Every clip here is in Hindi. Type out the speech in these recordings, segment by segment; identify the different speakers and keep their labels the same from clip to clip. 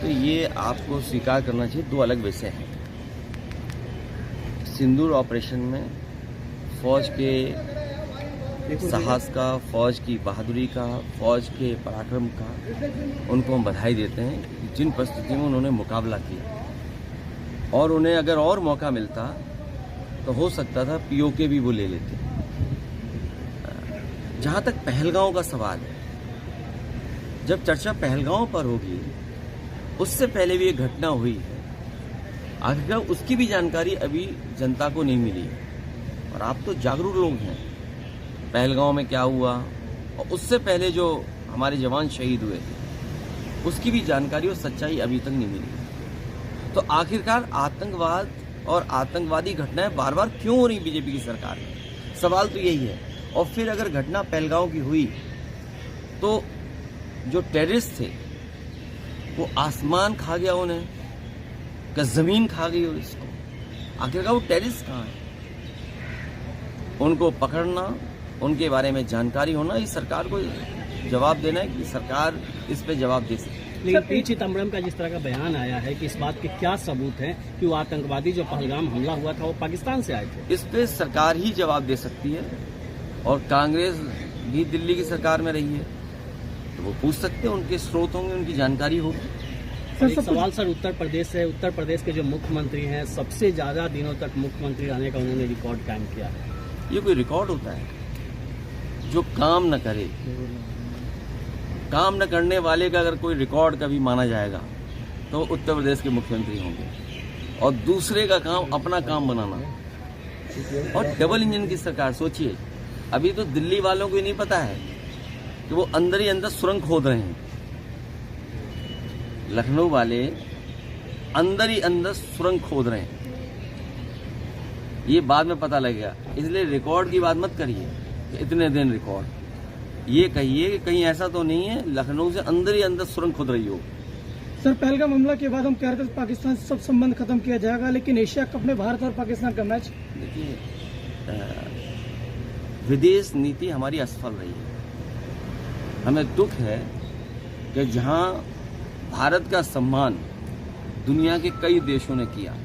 Speaker 1: तो ये आपको स्वीकार करना चाहिए, दो अलग विषय हैं। सिंदूर ऑपरेशन में फौज के साहस का, फौज की बहादुरी का, फौज के पराक्रम का उनको हम बधाई देते हैं। जिन परिस्थितियों में उन्होंने मुकाबला किया, और उन्हें अगर और मौका मिलता तो हो सकता था पीओके भी वो ले लेते। जहाँ तक पहलगांव का सवाल है, जब चर्चा पहलगांव पर होगी, उससे पहले भी एक घटना हुई है, आखिरकार उसकी भी जानकारी अभी जनता को नहीं मिली है। और आप तो जागरूक लोग हैं, पहलगांव में क्या हुआ और उससे पहले जो हमारे जवान शहीद हुए थे, उसकी भी जानकारी और सच्चाई अभी तक नहीं मिली। तो आखिरकार आतंकवाद और आतंकवादी घटनाएं बार बार क्यों हो रही बीजेपी की सरकार में, सवाल तो यही है। और फिर अगर घटना पहलगांव की हुई तो जो टेररिस्ट थे वो आसमान खा गया उन्हें, क्या जमीन खा गई और इसको, आखिरकार वो टेररिस्ट कहाँ है? उनको पकड़ना, उनके बारे में जानकारी होना, इस सरकार को जवाब देना है कि सरकार इस पे जवाब दे सकती है।
Speaker 2: लेकिन पी चिदम्बरम का जिस तरह का बयान आया है कि इस बात के क्या सबूत हैं कि वो आतंकवादी जो पहलगाम हमला हुआ था वो पाकिस्तान से आए थे,
Speaker 1: इस पे सरकार ही जवाब दे सकती है। और कांग्रेस भी दिल्ली की सरकार में रही है तो वो पूछ सकते हैं, उनके स्रोत होंगे, उनकी जानकारी होगी।
Speaker 2: एक सवाल सर उत्तर प्रदेश से, उत्तर प्रदेश के जो मुख्यमंत्री हैं, सबसे ज्यादा दिनों तक मुख्यमंत्री रहने का उन्होंने रिकॉर्ड कायम किया है।
Speaker 1: ये कोई रिकॉर्ड होता है? जो काम न करे, काम न करने वाले का अगर कोई रिकॉर्ड कभी माना जाएगा तो उत्तर प्रदेश के मुख्यमंत्री होंगे। और दूसरे का काम अपना काम बनाना, और डबल इंजन की सरकार। सोचिए, अभी तो दिल्ली वालों को ही नहीं पता है कि वो अंदर ही अंदर सुरंग खोद रहे हैं। लखनऊ वाले अंदर ही अंदर सुरंग खोद रहे हैं, ये बाद में पता लगेगा। इसलिए रिकॉर्ड की बात मत करिए, इतने दिन रिकॉर्ड, ये कहिए कि कहीं ऐसा तो नहीं है लखनऊ से अंदर ही अंदर सुरंग खोद रही हो।
Speaker 3: सर, पहलगाम हमला के बाद हम कह रहे थे पाकिस्तान से सब संबंध खत्म किया जाएगा, लेकिन एशिया कप में भारत और पाकिस्तान का मैच,
Speaker 1: देखिए, विदेश नीति हमारी असफल रही है। हमें दुख है कि जहां भारत का सम्मान दुनिया के कई देशों ने किया,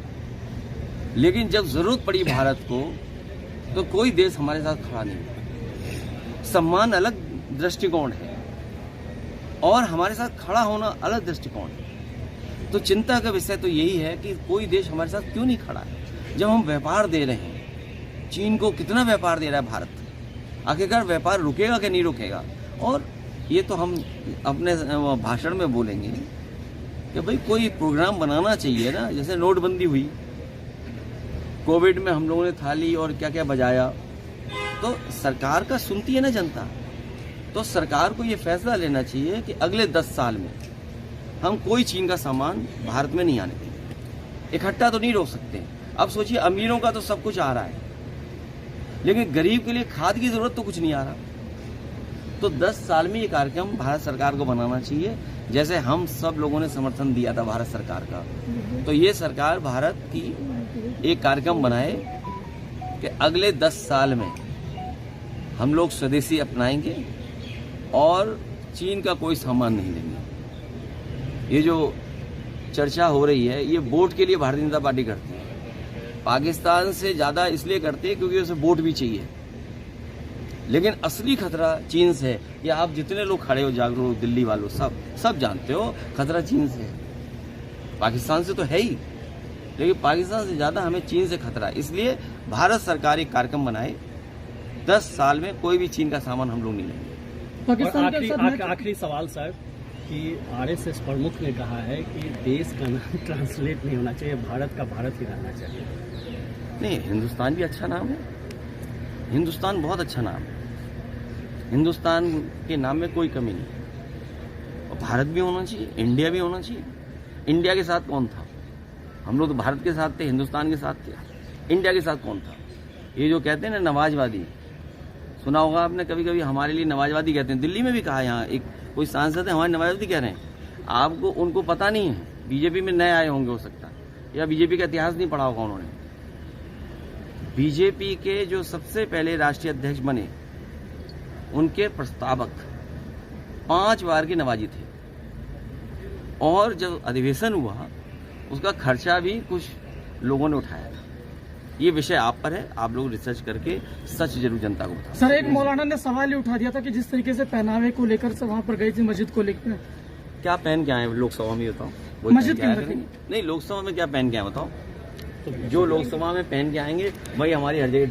Speaker 1: लेकिन जब जरूरत पड़ी भारत को तो कोई देश हमारे साथ खड़ा नहीं हुआ। सम्मान अलग दृष्टिकोण है और हमारे साथ खड़ा होना अलग दृष्टिकोण है। तो चिंता का विषय तो यही है कि कोई देश हमारे साथ क्यों नहीं खड़ा है, जब हम व्यापार दे रहे हैं। चीन को कितना व्यापार दे रहा है भारत, आखिरकार व्यापार रुकेगा कि नहीं रुकेगा? और ये तो हम अपने भाषण में बोलेंगे कि भाई कोई प्रोग्राम बनाना चाहिए ना, जैसे नोटबंदी हुई, कोविड में हम लोगों ने थाली और क्या क्या बजाया, तो सरकार का सुनती है ना जनता। तो सरकार को ये फैसला लेना चाहिए कि अगले 10 साल में हम कोई चीन का सामान भारत में नहीं आने देंगे। इकट्ठा तो नहीं रोक सकते। अब सोचिए, अमीरों का तो सब कुछ आ रहा है, लेकिन गरीब के लिए खाद की जरूरत तो कुछ नहीं आ रहा। तो 10 साल में ये कार्यक्रम भारत सरकार को बनाना चाहिए, जैसे हम सब लोगों ने समर्थन दिया था भारत सरकार का। तो ये सरकार भारत की एक कार्यक्रम बनाए कि अगले 10 साल में हम लोग स्वदेशी अपनाएंगे और चीन का कोई सामान नहीं लेंगे। ये जो चर्चा हो रही है, ये वोट के लिए भारतीय जनता पार्टी करती है। पाकिस्तान से ज़्यादा इसलिए करते हैं क्योंकि उसे वोट भी चाहिए, लेकिन असली खतरा चीन से है। या आप जितने लोग खड़े हो जागरूक, दिल्ली वालों, सब जानते हो खतरा चीन से है। पाकिस्तान से तो है ही, लेकिन पाकिस्तान से ज़्यादा हमें चीन से खतरा है। इसलिए भारत सरकार एक कार्यक्रम बनाए, 10 साल में कोई भी चीन का सामान हम लोग नहीं लेंगे।
Speaker 2: आखिरी सवाल सर, कि आरएसएस प्रमुख ने कहा है कि देश का नाम ट्रांसलेट नहीं होना चाहिए, भारत का भारत ही रहना चाहिए।
Speaker 1: नहीं, हिंदुस्तान भी अच्छा नाम है, हिंदुस्तान बहुत अच्छा नाम है, हिंदुस्तान के नाम में कोई कमी नहीं। और भारत भी होना चाहिए, इंडिया भी होना चाहिए। इंडिया के साथ कौन था? हम लोग तो भारत के साथ थे, हिंदुस्तान के साथ थे। इंडिया के साथ कौन था? ये जो कहते हैं ना नवाजवादी, सुना होगा आपने कभी कभी, हमारे लिए नवाजवादी कहते हैं। दिल्ली में भी कहा, यहाँ एक कोई सांसद है हमारे नवाजवादी कह रहे हैं। आपको उनको पता नहीं है, बीजेपी में नए आए होंगे हो सकता है, या बीजेपी का इतिहास नहीं पढ़ा होगा उन्होंने। बीजेपी के जो सबसे पहले राष्ट्रीय अध्यक्ष बने, उनके प्रस्तावक 5 बार के नवाजी थे। और जब अधिवेशन हुआ उसका खर्चा भी कुछ लोगों ने उठाया था। ये विषय आप पर है, आप लोग रिसर्च करके सच जरूर जनता को बताओ।
Speaker 3: सर, एक मौलाना ने सवाल ही उठा दिया था कि जिस तरीके से पहनावे को लेकर से वहाँ पर गई थी मस्जिद को लेकर,
Speaker 1: क्या पहन के आए हैं लोकसभा में बताओ?
Speaker 3: मस्जिद के अंदर
Speaker 1: नहीं, लोकसभा में क्या पहन के आए बताओ? जो लोकसभा में पहन के आएंगे वही हमारी हर जगह